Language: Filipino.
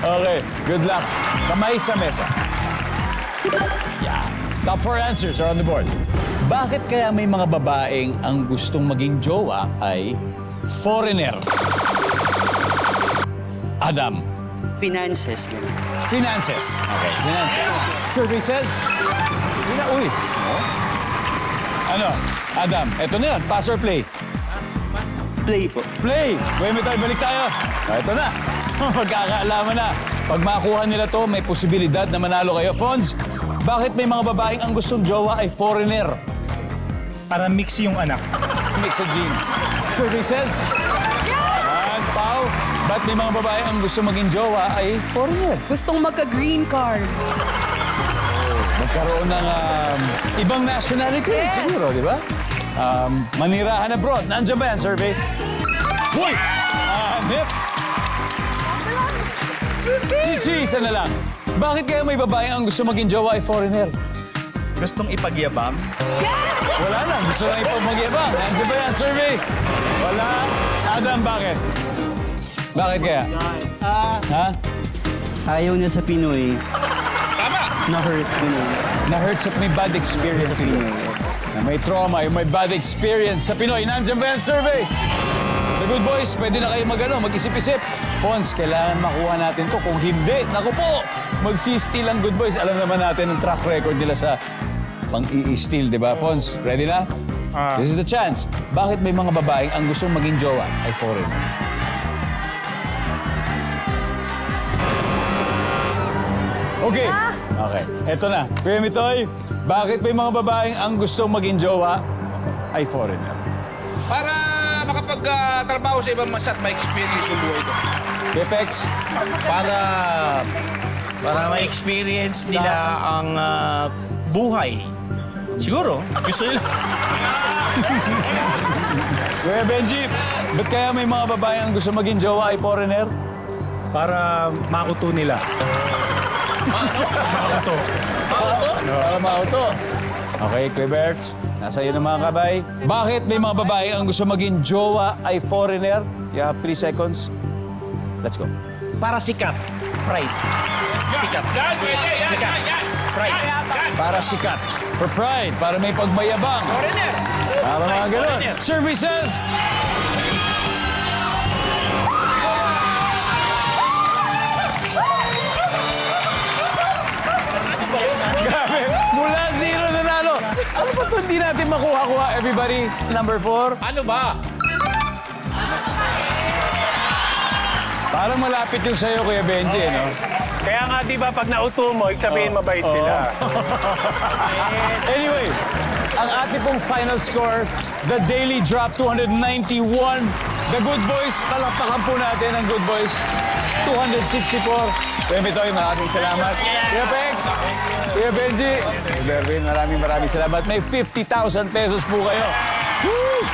Okay, good luck. Kamay sa mesa. Yeah. Top 4 answers are on the board. Bakit kaya may mga babaeng ang gustong maging jowa ay foreigner? Adam. Finances, gano'n. Finances. Okay, finances. Survey says... Uy. Ano? Adam, eto na yan. Pass or play? Play po. Play! Wait, tayo, balik tayo. Ito na. Magkakaalaman na. Pag makuha nila to, may posibilidad na manalo kayo. Fonz, bakit may mga babaeng ang gustong jowa ay foreigner? Para mix yung anak. Mix of genes. Survey says... And Pao, ba't may mga babaeng ang gusto maging jowa ay foreigner? Gustong magka-green card. Magkaroon ng ibang nationality Yes. siguro, di ba? Manirahan abroad. Nandiyan ba yan, survey? Uy! Nip! Chichi, isa na lang. Bakit kaya may babae ang gusto maging jowa ay foreigner? Gustong ipagyabang? Wala na. Gusto lang ipagmagyabang. Nandiyan ba yan, survey? Wala. Adam, bakit? Bakit kaya? Ha? Ayaw niya sa Pinoy. Tama! Na-hurt Pinoy. Na-hurt sa may bad experience. Sa Pinoy. Na may trauma, yung may bad experience sa Pinoy. Nandiyan ba yan, survey? The good boys, pwede na kayo mag-isip-isip. Fons, kailangan makuha natin to. Kung hindi, naku po, mag-steal ang good boys. Alam naman natin ang track record nila sa pang-i-steal, di ba, Fons? Ready na? This is the chance. Bakit may mga babaeng ang gustong maging jowa ay foreigner? Okay. Okay. Eto na. Kuya Mitoy, bakit may mga babaeng ang gustong maging jowa ay foreigner? Para makapag-trabaho sa ibang bansa at ma-experience yung buhay doon. Pepex, Para ma-experience nila ang buhay. Siguro, gusto nila. Kuya Benji, ba't kaya may mga babae ang gusto maging jowa ay foreigner? Para makuto nila. Para mauto. Okay, Kuya Berts, nasa iyo ng mga kabay. Bakit may mga babae ang gusto maging jowa ay foreigner? You have 3 seconds. Let's go. Para sikat. Pride. Sikat. Yan, pwede, yan, yan, yan. Pride. Para sikat. For pride, para may pagmayabang. Foreigner. Para mga ganun. Foreigner. Services! Grabe, mula 0 nanalo. Ano ba ito hindi natin makuha-kuha, everybody? Number 4. Ano ba? Parang malapit yung sa'yo, Kuya Benji, no? Kaya nga, di ba, pag nauto mo, sabihin mabait sila. Anyway, ang ating pong final score, the Daily Drop 291. The Good Boys, palakpakan po natin ang Good Boys. 264. Kuya Mitoy, maraming salamat. Kuya Pex, Kuya Benji, Kuya Berwin, maraming salamat. May 50,000 pesos po kayo. Woo!